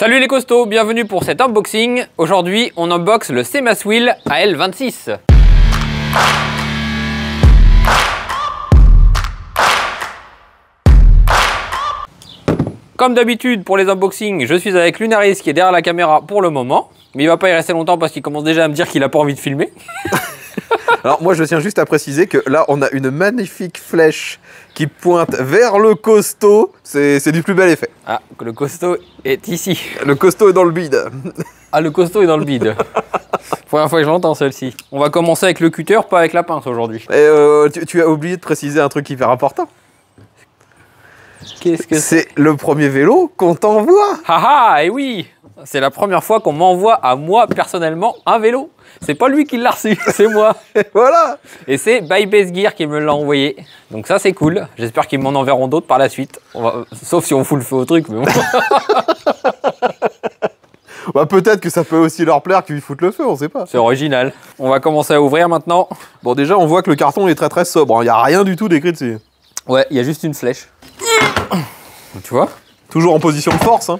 Salut les costauds, bienvenue pour cet unboxing. Aujourd'hui, on unboxe le Cemaswheel AL26. Comme d'habitude pour les unboxings, je suis avec Lunaris qui est derrière la caméra pour le moment. Mais il va pas y rester longtemps parce qu'il commence déjà à me dire qu'il a pas envie de filmer. Alors moi je tiens juste à préciser que là on a une magnifique flèche qui pointe vers le costaud, c'est du plus bel effet. Ah, le costaud est ici. Le costaud est dans le bide. Ah, le costaud est dans le bide. Première fois que je l'entends celle-ci. On va commencer avec le cutter, pas avec la pince aujourd'hui. Et tu as oublié de préciser un truc hyper important. Qu'est-ce que c'est? Le premier vélo qu'on t'envoie. Haha, et oui, c'est la première fois qu'on m'envoie à moi personnellement un vélo. C'est pas lui qui l'a reçu, c'est moi. Et voilà. Et c'est By Base Gear qui me l'a envoyé. Donc ça c'est cool. J'espère qu'ils m'en enverront d'autres par la suite. Sauf si on fout le feu au truc. Mais bon. Bah, peut-être que ça peut aussi leur plaire qu'ils foutent le feu, on sait pas. C'est original. On va commencer à ouvrir maintenant. Bon déjà on voit que le carton est très sobre. Il n'y a rien du tout d'écrit dessus. Ouais, il y a juste une flèche. Tu vois? Toujours en position de force. Hein.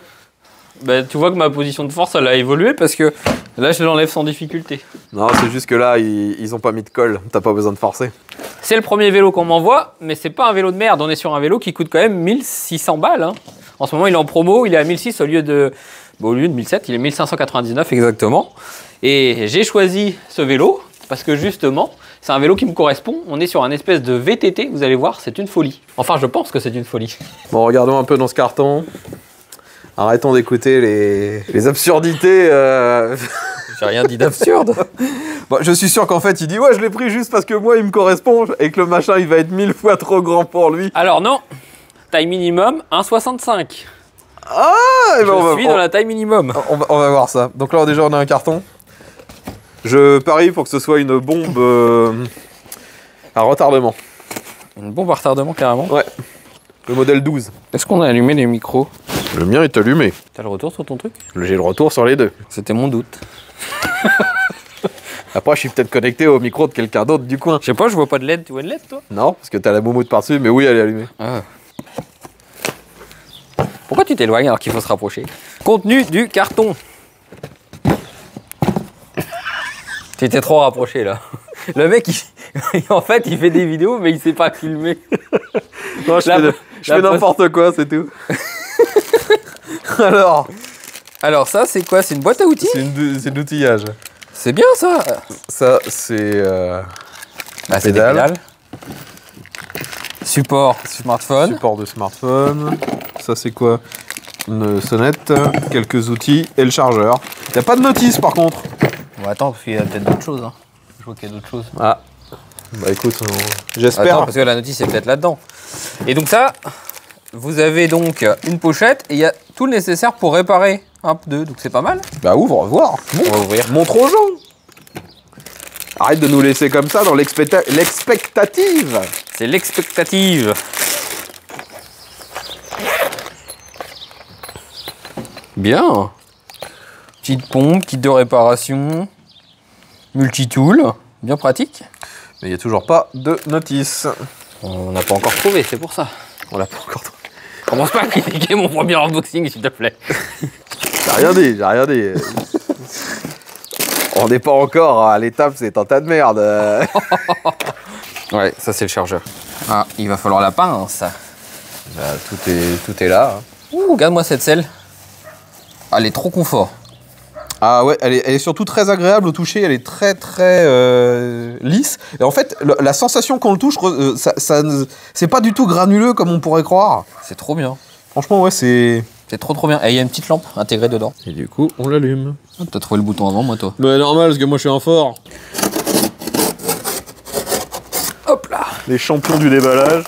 Bah, tu vois que ma position de force elle a évolué parce que là je l'enlève sans difficulté. Non, c'est juste que là ils ont pas mis de colle, t'as pas besoin de forcer. C'est le premier vélo qu'on m'envoie, mais c'est pas un vélo de merde. On est sur un vélo qui coûte quand même 1600 balles. Hein. En ce moment il est en promo, il est à 1600 au lieu de 1700, il est 1599 exactement. Et j'ai choisi ce vélo parce que justement c'est un vélo qui me correspond. On est sur un espèce de VTT, vous allez voir, c'est une folie. Enfin je pense que c'est une folie. Bon, regardons un peu dans ce carton. Arrêtons d'écouter les absurdités. J'ai rien dit d'absurde. Bon, je suis sûr qu'en fait, il dit « Ouais, je l'ai pris juste parce que moi, il me correspond et que le machin, il va être 1000 fois trop grand pour lui. » Alors non, taille minimum 1,65. Ah et ben Je suis dans la taille minimum. On va voir ça. Donc là, déjà, on a un carton. Je parie pour que ce soit une bombe à retardement. Une bombe à retardement carrément. Ouais, le modèle 12. Est-ce qu'on a allumé les micros? Le mien est allumé. T'as le retour sur ton truc? J'ai le retour sur les deux. C'était mon doute. Après, je suis peut-être connecté au micro de quelqu'un d'autre du coin. Je sais pas, je vois pas de LED. Tu vois une LED toi? Non, parce que t'as la moumoute par-dessus, mais oui, elle est allumée. Ah. Pourquoi tu t'éloignes alors qu'il faut se rapprocher? Contenu du carton. Tu étais trop rapproché là. Le mec, en fait, il fait des vidéos, mais il sait pas filmer. Non, je fais n'importe quoi, c'est tout. Alors ça, c'est quoi? C'est une boîte à outils? c'est de l'outillage. C'est bien ça. Ça, c'est c'est des pédales. Support smartphone. Support de smartphone. Ça, c'est quoi? Une sonnette, quelques outils et le chargeur. Il n'y a pas de notice par contre. Bon, attends, parce qu'il y a peut-être d'autres choses. Hein. Je vois qu'il y a d'autres choses. Ah, bah écoute, j'espère. Parce que la notice est peut-être là-dedans. Et donc ça, vous avez donc une pochette et il y a tout le nécessaire pour réparer un pneu. Donc c'est pas mal. Bah ouvre, voir. On va ouvrir. Montre aux gens. Arrête de nous laisser comme ça dans l'expectative. C'est l'expectative. Bien. Petite pompe, kit de réparation, multitool, bien pratique. Mais il n'y a toujours pas de notice. On n'a pas encore trouvé, c'est pour ça. On l'a pas encore trouvé. Commence pas à critiquer mon premier unboxing, s'il te plaît. J'ai rien dit, j'ai rien dit. On n'est pas encore à l'étape, c'est un tas de merde. Ouais, ça c'est le chargeur. Ah, il va falloir la pince. Bah, tout est là. Hein. Ouh, regarde-moi cette selle. Ah, elle est trop confort. Ah ouais, elle est surtout très agréable au toucher, elle est très lisse. Et en fait, la sensation qu'on le touche, c'est pas du tout granuleux comme on pourrait croire. C'est trop bien. Franchement, ouais, c'est trop bien. Et il y a une petite lampe intégrée dedans. Et du coup, on l'allume. Ah, t'as trouvé le bouton avant, moi, toi. Bah normal, parce que moi je suis un fort. Hop là. Les champions du déballage.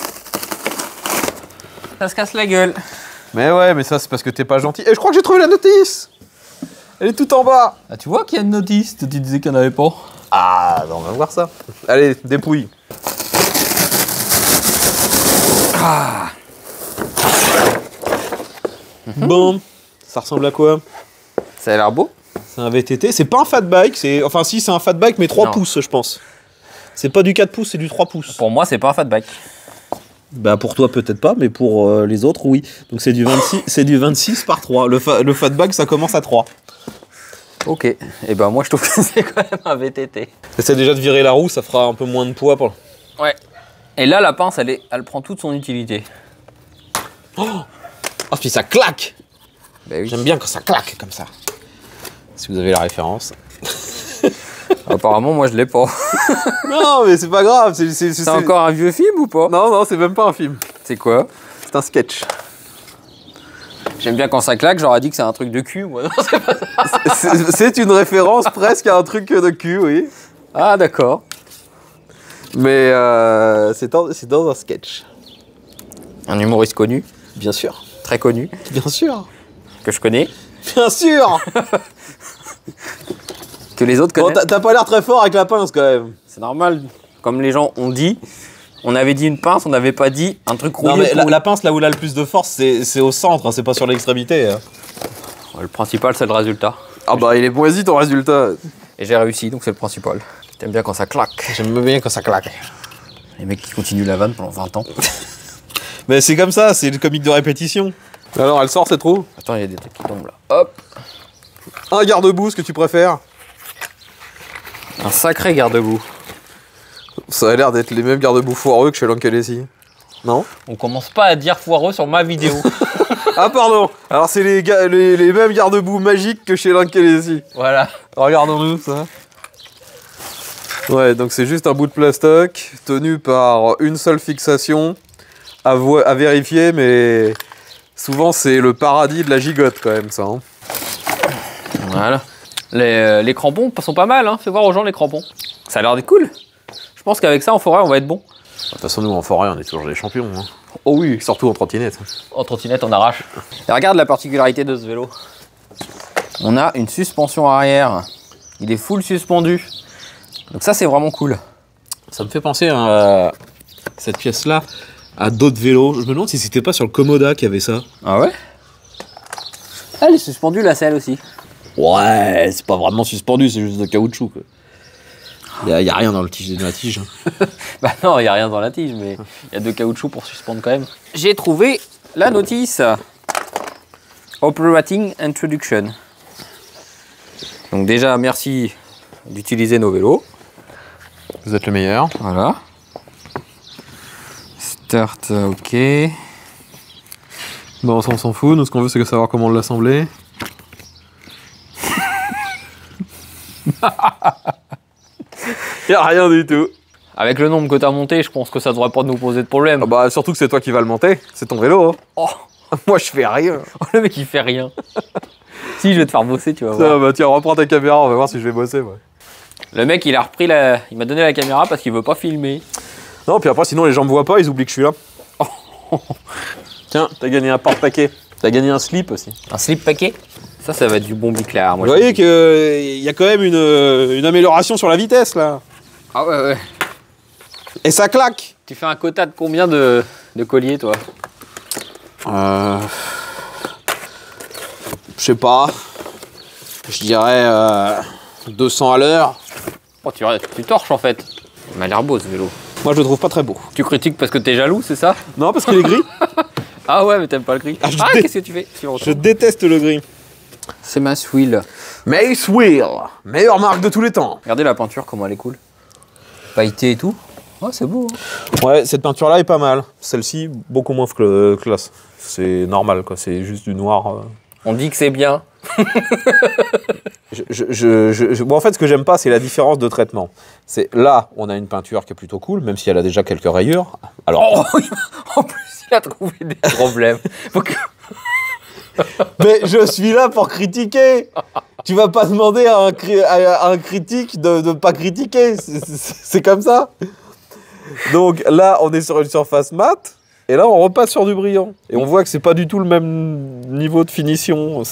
Ça se casse la gueule. Mais ouais, mais ça c'est parce que t'es pas gentil. Et je crois que j'ai trouvé la notice. Elle est tout en bas. Ah, tu vois qu'il y a une notice. Tu disais qu'il n'y en avait pas. Ah, on va voir ça. Allez, dépouille. Ah. Bon, ça ressemble à quoi? Ça a l'air beau. C'est un VTT. C'est pas un fat bike. Enfin, si, c'est un fat bike, mais 3 pouces, je pense. C'est pas du 4 pouces, c'est du 3 pouces. Pour moi, c'est pas un fat bike. Bah pour toi peut-être pas, mais pour les autres oui. Donc c'est du 26, c'est du 26 par 3. Le fatback ça commence à 3. Ok, et ben moi je trouve que c'est quand même un VTT. Essaie déjà de virer la roue, ça fera un peu moins de poids pour... Ouais. Et là la pince elle prend toute son utilité. Oh puis ça claque. Bah oui. J'aime bien quand ça claque comme ça. Si vous avez la référence. Apparemment moi je l'ai pas. Non mais c'est pas grave. C'est encore un vieux film ou pas? Non, non, c'est même pas un film. C'est quoi? C'est un sketch. J'aime bien quand ça claque, j'aurais dit que c'est un truc de cul, moi. Non, c'est pas ça. C'est une référence presque à un truc de cul, oui. Ah d'accord. Mais c'est dans un sketch. Un humoriste connu, Bien sûr. très connu, Bien sûr. que je connais, Bien sûr. que les autres Bon, connaissent. t'as pas l'air très fort avec la pince quand même. C'est normal, comme les gens ont dit. On avait dit une pince, on n'avait pas dit un truc rouillé. Non mais la pince là où elle a le plus de force c'est au centre, hein, c'est pas sur l'extrémité. Hein. Le principal, c'est le résultat. Ah bah il est moisi ton résultat. Et j'ai réussi, donc c'est le principal. T'aimes bien quand ça claque. J'aime bien quand ça claque. Les mecs qui continuent la vanne pendant 20 ans. Mais c'est comme ça, c'est le comique de répétition. Alors elle sort cette roue. Attends, il y a des trucs qui tombent là. Hop. Un garde-boue, ce que tu préfères. Un sacré garde-boue. Ça a l'air d'être les mêmes garde-boue foireux que chez Lankalesi. Non? On commence pas à dire foireux sur ma vidéo. Ah pardon. Alors c'est les mêmes garde-boue magiques que chez Lankalesi. Voilà. Regardons-nous ça. Ouais, donc c'est juste un bout de plastoc tenu par une seule fixation à vérifier, mais souvent c'est le paradis de la gigotte quand même ça. Hein. Voilà. Les crampons sont pas mal, hein. Fais voir aux gens les crampons. Ça a l'air d'être cool. Je pense qu'avec ça en forêt on va être bon. De toute façon nous en forêt on est toujours les champions. Hein. Oh oui. Surtout en trottinette. En trottinette on arrache. Et regarde la particularité de ce vélo. On a une suspension arrière. Il est full suspendu. Donc ça c'est vraiment cool. Ça me fait penser à cette pièce-là, à d'autres vélos. Je me demande si c'était pas sur le Komoda qu'il y avait ça. Ah ouais? Ah, elle est suspendue la selle aussi. Ouais, c'est pas vraiment suspendu, c'est juste de caoutchouc. Quoi. Y a rien dans le tige, dans la tige. Hein. Bah non, il n'y a rien dans la tige, mais il y a de caoutchouc pour suspendre quand même. J'ai trouvé la notice. Operating Introduction. Donc déjà, merci d'utiliser nos vélos. Vous êtes le meilleur. Voilà. Start, ok. Bon, ça, on s'en fout. Nous, ce qu'on veut, c'est savoir comment l'assembler. Y a rien du tout. Avec le nombre que tu as monté, je pense que ça devrait pas nous poser de problème. Ah bah, surtout que c'est toi qui vas le monter. C'est ton vélo. Hein. Oh, Moi, je fais rien. le mec il fait rien. Si, je vais te faire bosser, tu vas Ça, voir. bah, tiens, reprends ta caméra. On va voir si je vais bosser. Ouais. Le mec il a repris la... Il m'a donné la caméra parce qu'il veut pas filmer. Non, puis après, sinon, les gens me voient pas. Ils oublient que je suis là. Tiens, t'as gagné un porte-paquet. T'as gagné un slip aussi. Un slip paquet. Ça va être du bon biclard. Vous voyez qu'il y a quand même une amélioration sur la vitesse, là. Ah ouais, ouais. Et ça claque. Tu fais un quota de combien de colliers, toi? Je sais pas. Je dirais 200 à l'heure. Oh, tu torches en fait. Il m'a l'air beau ce vélo. Moi, je le trouve pas très beau. Tu critiques parce que t'es jaloux, c'est ça? Non, parce qu'il est gris. Ah ouais, mais t'aimes pas le gris. Ah, Qu'est-ce que tu fais? Je déteste le gris. C'est Mace Wheel. Mace Wheel, meilleure marque de tous les temps. Regardez la peinture, comment elle est cool. Pailleté et tout. Ouais, c'est beau. Hein. Ouais, cette peinture-là est pas mal. Celle-ci, beaucoup moins classe. C'est normal, quoi. C'est juste du noir. On dit que c'est bien. Bon, en fait, ce que j'aime pas, c'est la différence de traitement. C'est là, on a une peinture qui est plutôt cool, même si elle a déjà quelques rayures. Alors, Oh, en plus, il a trouvé des problèmes. mais je suis là pour critiquer. Tu vas pas demander à un critique de ne pas critiquer. C'est comme ça. Donc là, on est sur une surface mate. Et là, on repasse sur du brillant. Et on voit que c'est pas du tout le même niveau de finition.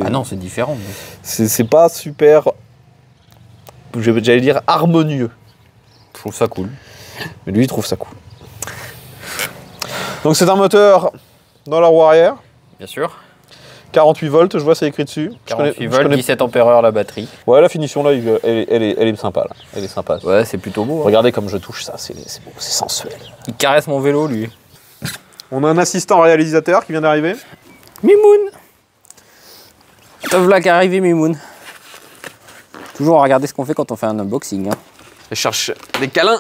Ah non, c'est différent. C'est pas super, j'allais dire, harmonieux. Je trouve ça cool. Mais lui, il trouve ça cool. Donc c'est un moteur dans la roue arrière. Bien sûr. 48 volts, je vois, c'est écrit dessus. 48 volts, 17 ampères la batterie. Ouais, la finition, là, elle est sympa. Là. Elle est sympa. Ouais, c'est plutôt beau. Hein. Regardez comme je touche ça, c'est beau, c'est sensuel. Il caresse mon vélo, lui. On a un assistant réalisateur qui vient d'arriver. Mimoun. Te voilà qu'arrivé, Mimoun. Toujours à regarder ce qu'on fait quand on fait un unboxing. Hein. Je cherche des câlins.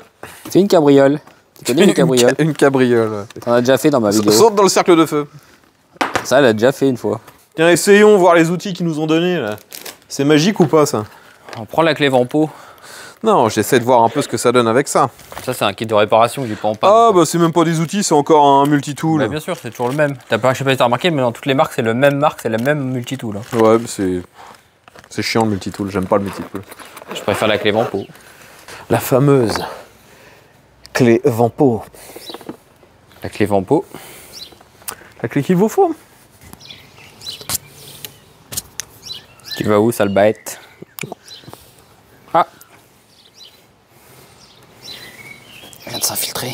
C'est une cabriole. Tu connais une cabriole? Une cabriole. On a déjà fait dans ma vidéo. Saute dans le cercle de feu. Ça, elle a déjà fait une fois. Tiens, essayons voir les outils qu'ils nous ont donnés là. C'est magique ou pas ça? On prend la clé Vampo. Non, j'essaie de voir un peu ce que ça donne avec ça. Ça, c'est un kit de réparation qui est pas en panne. Ah bah c'est même pas des outils, c'est encore un multitool. Bah, bien sûr, c'est toujours le même. Je sais pas si t'as remarqué, mais dans toutes les marques, c'est le même marque, c'est le même multitool. Hein. Ouais, mais c'est chiant le multitool, j'aime pas le multitool. Je préfère la clé Vampo. La fameuse clé Vampo. La clé Vampo. La clé qu'il vous faut. Tu vas où, sale bête? Ah! Elle vient de s'infiltrer.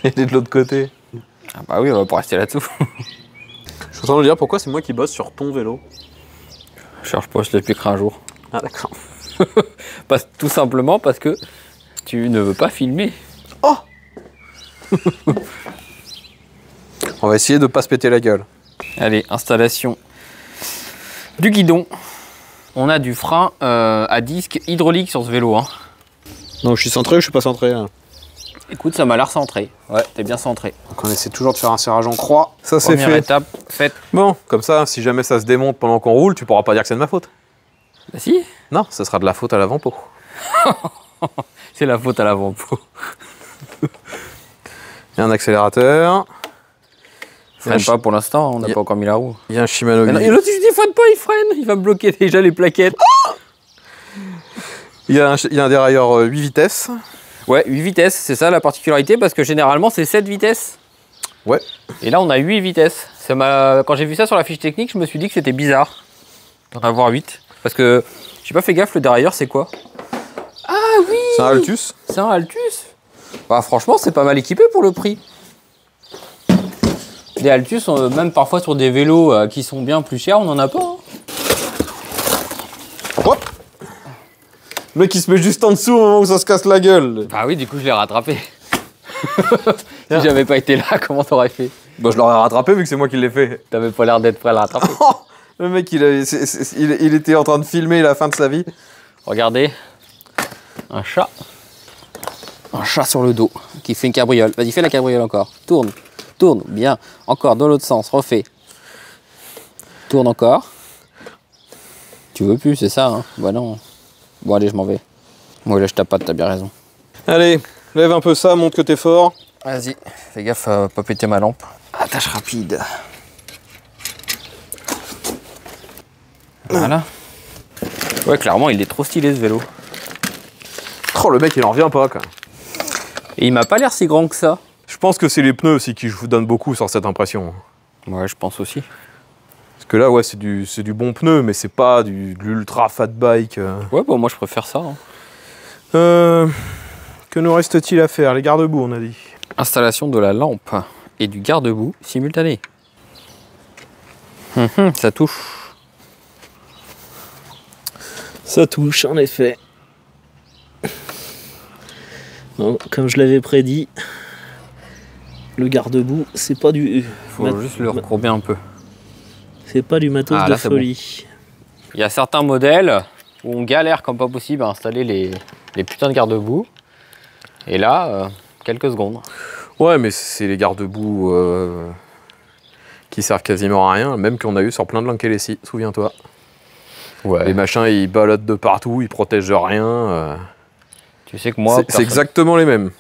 Elle est de l'autre côté. Ah bah oui, on va pas rester là-dessous. Je suis en train de me dire pourquoi c'est moi qui bosse sur ton vélo. Je cherche pas, je te l'expliquerai un jour. Ah d'accord. Tout simplement parce que tu ne veux pas filmer. Oh. On va essayer de pas se péter la gueule. Allez, installation du guidon. On a du frein à disque hydraulique sur ce vélo. Hein. Donc je suis centré ou je suis pas centré là? Écoute, ça m'a l'air centré. Ouais, t'es bien centré. Donc on essaie toujours de faire un serrage en croix. Ça c'est Première fait. étape faite. Bon, comme ça, si jamais ça se démonte pendant qu'on roule, tu pourras pas dire que c'est de ma faute. Bah si. Non, ça sera de la faute à l'avant-pot. C'est la faute à l'avant-pot. Il y a un accélérateur. Freine pas pour l'instant, on n'a pas encore mis la roue. Il y a un Shimano. Et l'autre, je dis freine pas, il freine. Il va me bloquer déjà les plaquettes. Il y a un dérailleur 8 vitesses. Ouais, 8 vitesses, c'est ça la particularité, parce que généralement c'est 7 vitesses. Ouais. Et là on a 8 vitesses. Quand j'ai vu ça sur la fiche technique, je me suis dit que c'était bizarre d'en avoir 8. Parce que j'ai pas fait gaffe, le dérailleur c'est quoi? Ah oui! C'est un Altus. C'est un Altus. Bah franchement c'est pas mal équipé pour le prix. Les Altus, même parfois sur des vélos qui sont bien plus chers, on en a pas. Hein. Hop! Le mec il se met juste en dessous au moment où ça se casse la gueule. Ah oui, du coup je l'ai rattrapé. Si j'avais pas été là, comment t'aurais fait? Bah je l'aurais rattrapé vu que c'est moi qui l'ai fait. T'avais pas l'air d'être prêt à le rattraper. Le mec il était en train de filmer la fin de sa vie. Regardez, un chat. Un chat sur le dos qui fait une cabriole. Vas-y, fais la cabriole encore. Tourne, tourne, bien. Encore dans l'autre sens, refais. Tourne encore. Tu veux plus, c'est ça, hein? Bah non. Bon, allez, je m'en vais. Moi, là, je tape pas, t'as bien raison. Allez, lève un peu ça, montre que t'es fort. Vas-y, fais gaffe à pas péter ma lampe. Attache rapide. Voilà. Ouais, clairement, il est trop stylé ce vélo. Oh, le mec il en revient pas quoi. Et il m'a pas l'air si grand que ça. Je pense que c'est les pneus aussi qui vous donnent beaucoup sur cette impression. Ouais, je pense aussi. Parce que là, ouais, c'est du bon pneu, mais c'est pas de l'ultra fat bike. Ouais, bon, moi je préfère ça. Hein. Que nous reste-t-il à faire? Les garde-boue, on a dit. Installation de la lampe et du garde-boue simultané. Ça touche. Ça touche, en effet. Bon, comme je l'avais prédit, le garde-boue, c'est pas du... Faut juste le recourber un peu. C'est pas du matos Ah, de là, c'est folie. Il y a certains modèles où on galère comme pas possible à installer les putains de garde-boue. Et là, quelques secondes. Ouais, mais c'est les garde-boue qui servent quasiment à rien, même qu'on a eu sur plein de Lankelesi, souviens-toi. Ouais. Les machins, ils balottent de partout, ils protègent de rien. Tu sais que moi... C'est exactement les mêmes.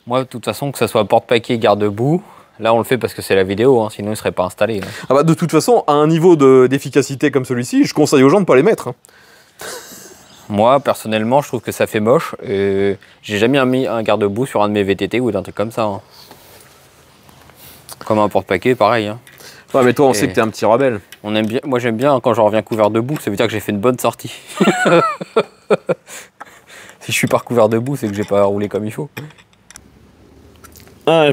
Moi, de toute façon, que ça soit porte-paquet, garde-boue, là on le fait parce que c'est la vidéo, hein, sinon il serait pas installé. Hein. Ah bah, de toute façon, à un niveau d'efficacité comme celui-ci, je conseille aux gens de pas les mettre. Hein. Moi, personnellement, je trouve que ça fait moche. Et j'ai jamais mis un garde-boue sur un de mes VTT ou d'un truc comme ça. Hein. Comme un porte-paquet, pareil. Hein. Ouais, mais toi, on sait que t'es un petit rebelle. On aime bien. Moi, j'aime bien quand je reviens couvert de boue. Ça veut dire que j'ai fait une bonne sortie. Si je suis pas recouvert de boue, c'est que j'ai pas roulé comme il faut. Ah,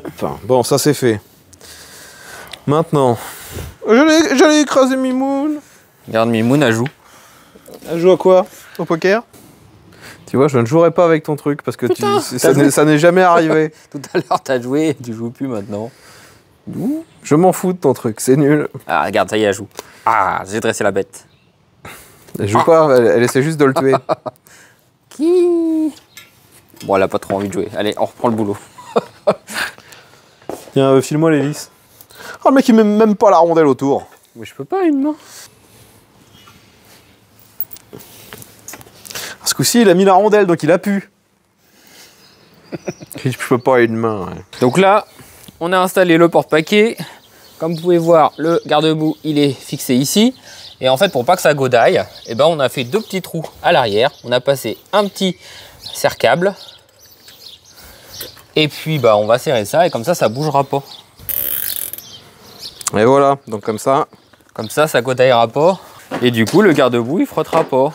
bon, ça c'est fait. Maintenant, j'allais écraser Mimoun. Regarde, Mimoun, elle joue. Elle joue à quoi? Au poker? Tu vois, je ne jouerai pas avec ton truc parce que Putain, ça n'est jamais arrivé. Tout à l'heure, t'as joué, tu joues plus maintenant. Je m'en fous de ton truc, c'est nul. Ah, regarde, ça y est, elle joue. Ah, j'ai dressé la bête. Elle joue pas, elle essaie juste de le tuer. Qui? Bon, elle a pas trop envie de jouer. Allez, on reprend le boulot. Tiens, file-moi les vis. Oh, le mec, il met même pas la rondelle autour. Mais je peux pas, une main. Ce coup-ci, il a mis la rondelle, donc il a pu. Je peux pas une main. Ouais. Donc là, on a installé le porte-paquet. Comme vous pouvez voir, le garde-boue, il est fixé ici. Et en fait, pour pas que ça godaille, eh ben, on a fait 2 petits trous à l'arrière. On a passé un petit serre-câble. Et puis, bah, on va serrer ça et comme ça bougera pas. Et voilà, donc comme ça. Comme ça godaillera pas. Et du coup, le garde-boue, il frottera pas.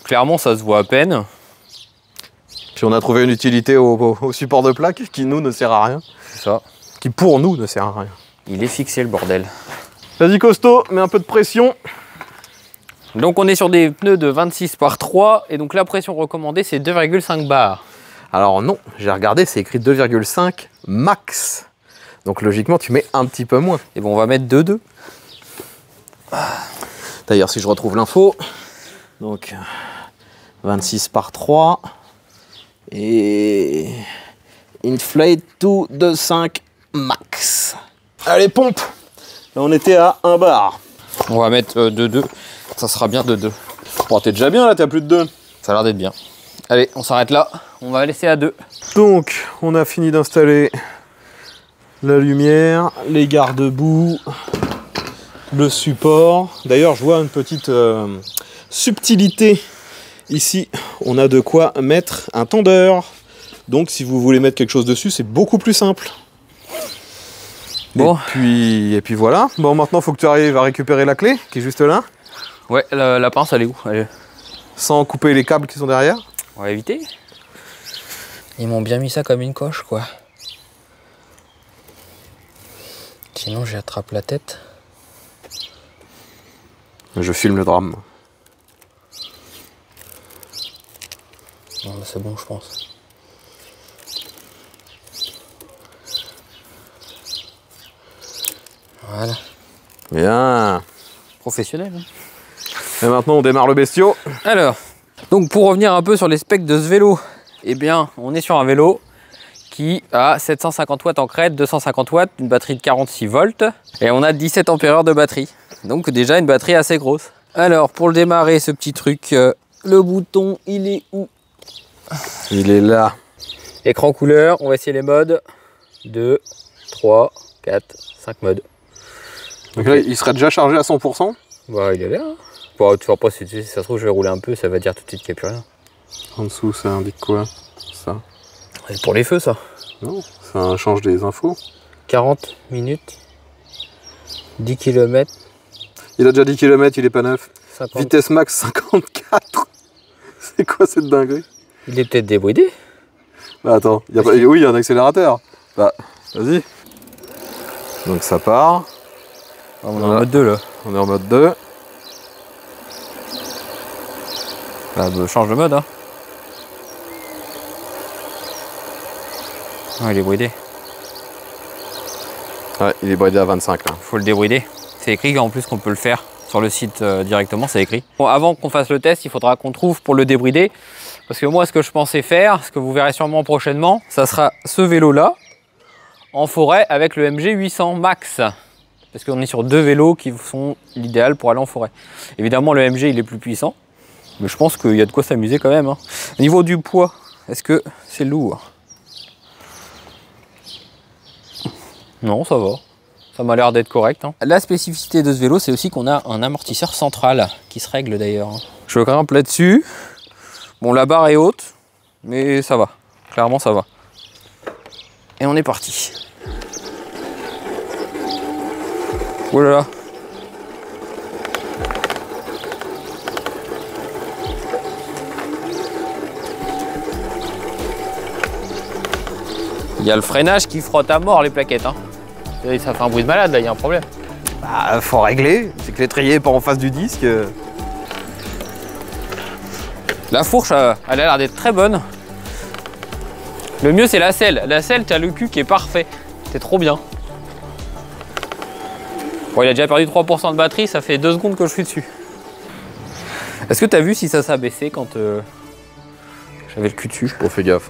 Clairement, ça se voit à peine. Puis on a trouvé une utilité au support de plaque qui, nous, ne sert à rien. C'est ça. Qui, pour nous, ne sert à rien. Il est fixé, le bordel. Vas-y, costaud, mets un peu de pression. Donc, on est sur des pneus de 26 par 3. Et donc, la pression recommandée, c'est 2,5 bars. Alors non, j'ai regardé, c'est écrit 2,5 max. Donc logiquement, tu mets un petit peu moins. Et bon, on va mettre 2,2. D'ailleurs, si je retrouve l'info, donc 26 par 3 et inflate to 2,5 max. Allez, pompe. Là, on était à 1 bar. On va mettre 2,2. Ça sera bien 2,2. Bon, t'es déjà bien là, t'as plus de 2. Ça a l'air d'être bien. Allez, on s'arrête là. On va laisser à 2. Donc, on a fini d'installer la lumière, les garde-boue, le support. D'ailleurs, je vois une petite subtilité. Ici, on a de quoi mettre un tendeur. Donc, si vous voulez mettre quelque chose dessus, c'est beaucoup plus simple. Bon. Et puis voilà. Bon, maintenant, il faut que tu arrives à récupérer la clé, qui est juste là. Ouais, la pince, elle est où? Allez. Sans couper les câbles qui sont derrière. On va éviter. Ils m'ont bien mis ça comme une coche, quoi. Sinon, j'y attrape la tête. Je filme le drame. Non, mais c'est bon, je pense. Voilà. Bien. Professionnel. Hein. Et maintenant, on démarre le bestiau. Alors, donc pour revenir un peu sur les specs de ce vélo, eh bien, on est sur un vélo qui a 750 watts en crête, 250 watts, une batterie de 46 volts, et on a 17 ampères de batterie. Donc déjà une batterie assez grosse. Alors, pour le démarrer, ce petit truc, le bouton, il est où? Il est là. Écran couleur, on va essayer les modes. 2, 3, 4, 5 modes. Donc là, il serait déjà chargé à 100%. Bah, il est là. Hein. Bon, tu vois pas, si ça se trouve, je vais rouler un peu, ça va dire tout de suite qu'il n'y a plus rien. En dessous, ça indique quoi? Ça. C'est pour les feux, ça. Non, ça change des infos. 40 minutes, 10 km. Il a déjà 10 km, il est pas neuf. 50. Vitesse max 54. C'est quoi cette dinguerie? Il est peut-être débridé. Bah attends, oui, il y a un accélérateur. Bah, vas-y. Donc ça part. On est en mode 2 là. On est en mode 2. Bah, change de mode, hein. Ah, il est bridé. Ouais, il est bridé à 25 là. Faut le débrider. C'est écrit en plus qu'on peut le faire sur le site directement, c'est écrit. Bon, avant qu'on fasse le test, il faudra qu'on trouve pour le débrider. Parce que moi, ce que je pensais faire, ce que vous verrez sûrement prochainement, ça sera ce vélo-là, en forêt avec le MG 800 Max. Parce qu'on est sur 2 vélos qui sont l'idéal pour aller en forêt. Évidemment, le MG, il est plus puissant. Mais je pense qu'il y a de quoi s'amuser quand même. Hein. Au niveau du poids, est-ce que c'est lourd? Non, ça va. Ça m'a l'air d'être correct. Hein. La spécificité de ce vélo, c'est aussi qu'on a un amortisseur central qui se règle d'ailleurs. Hein. Je grimpe là-dessus. Bon, la barre est haute, mais ça va. Clairement, ça va. Et on est parti. Oh là là. Il y a le freinage qui frotte à mort les plaquettes. Hein. Ça fait un bruit de malade là, il y a un problème. Bah, faut régler. C'est que l'étrier est pas en face du disque. La fourche, elle a l'air d'être très bonne. Le mieux, c'est la selle. La selle, t'as le cul qui est parfait. C'est trop bien. Bon, il a déjà perdu 3% de batterie, ça fait 2 secondes que je suis dessus. Est-ce que t'as vu si ça s'est baissé quand j'avais le cul dessus? Bon, fais gaffe.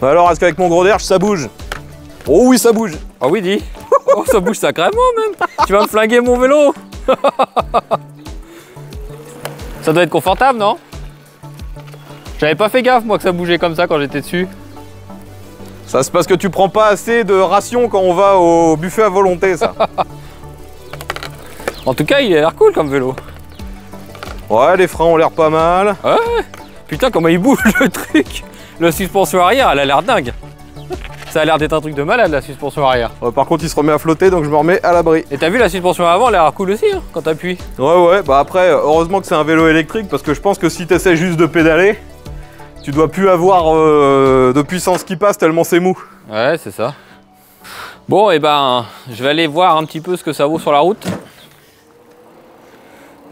Alors, est-ce qu'avec mon gros derche, ça bouge? Oh oui, ça bouge. Ah oui, dis. Oh, ça bouge sacrément même. Tu vas me flinguer mon vélo. Ça doit être confortable, non? J'avais pas fait gaffe, moi, que ça bougeait comme ça quand j'étais dessus. Ça, c'est parce que tu prends pas assez de rations quand on va au buffet à volonté, ça. En tout cas, il a l'air cool comme vélo. Ouais, les freins ont l'air pas mal. Ouais. Putain, comment il bouge le truc. La suspension arrière, elle a l'air dingue. Ça a l'air d'être un truc de malade, la suspension arrière. Ouais, par contre, il se remet à flotter, donc je me remets à l'abri. Et t'as vu la suspension avant, elle a l'air cool aussi, hein, quand t'appuies. Ouais, bah après, heureusement que c'est un vélo électrique, parce que je pense que si t'essaies juste de pédaler, tu dois plus avoir de puissance qui passe tellement c'est mou. Ouais, c'est ça. Bon, et ben, je vais aller voir un petit peu ce que ça vaut sur la route.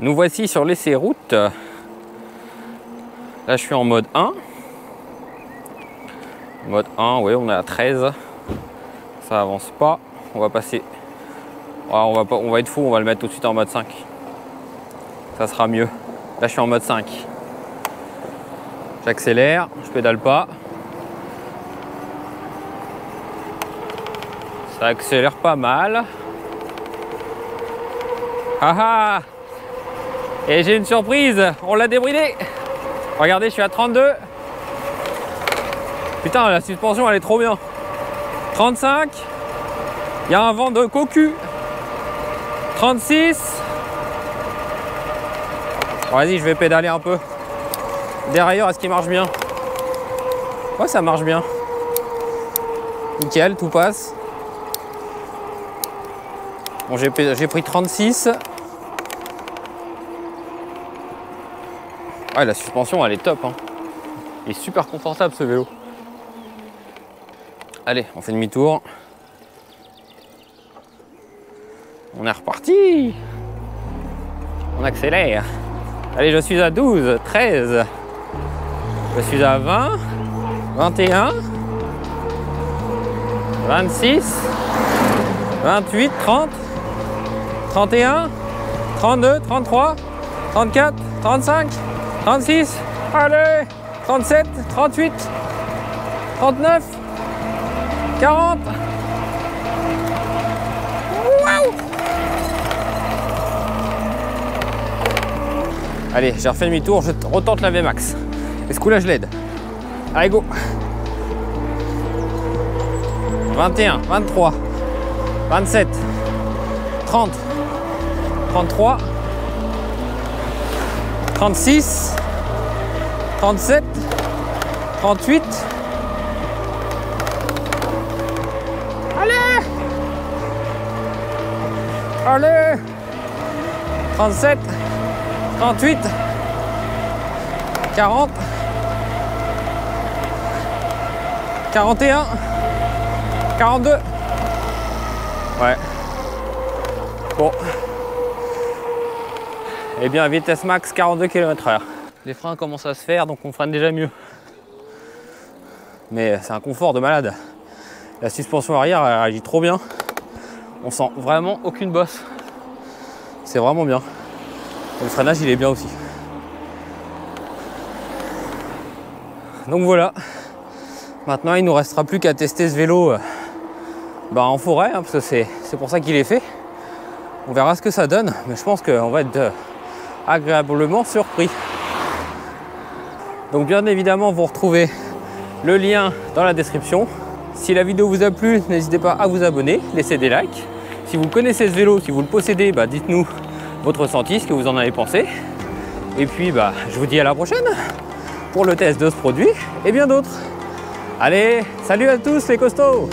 Nous voici sur l'essai route. Là, je suis en mode 1. Mode 1, oui, on est à 13. Ça avance pas. On va passer. Ouais, on va être fou, on va le mettre tout de suite en mode 5. Ça sera mieux. Là, je suis en mode 5. J'accélère, je pédale pas. Ça accélère pas mal. Ah ah! Et j'ai une surprise, on l'a débridé. Regardez, je suis à 32. Putain, la suspension, elle est trop bien. 35. Il y a un vent de cocu. 36. Bon, vas-y, je vais pédaler un peu. Derrière, est-ce qu'il marche bien? Ouais, ça marche bien. Nickel, tout passe. Bon, j'ai pris 36. Ouais, la suspension, elle est top, hein. Il est super confortable, ce vélo. Allez, on fait demi-tour. On est reparti. On accélère. Allez, je suis à 12, 13. Je suis à 20, 21, 26, 28, 30, 31, 32, 33, 34, 35, 36, allez, 37, 38, 39, 40. Waouh! Allez, j'ai refait demi-tour, je retente la VMAX. Et ce coup-là, je l'aide. Allez, go! 21, 23, 27, 30, 33, 36, 37, 38. Allez! Allez! 37, 38, 40, 41, 42. Ouais. Bon. Eh bien, vitesse max 42 km/h. Les freins commencent à se faire, donc on freine déjà mieux. Mais c'est un confort de malade. La suspension arrière, elle agit trop bien. On sent vraiment aucune bosse. C'est vraiment bien. Et le freinage, il est bien aussi. Donc voilà. Maintenant, il ne nous restera plus qu'à tester ce vélo en forêt, hein, parce que c'est pour ça qu'il est fait. On verra ce que ça donne, mais je pense qu'on va être agréablement surpris. Donc bien évidemment, vous retrouvez le lien dans la description. Si la vidéo vous a plu, n'hésitez pas à vous abonner, laissez des likes. Si vous connaissez ce vélo, si vous le possédez, dites-nous votre ressenti, ce que vous en avez pensé. Et puis je vous dis à la prochaine pour le test de ce produit et bien d'autres. Allez, salut à tous les costauds!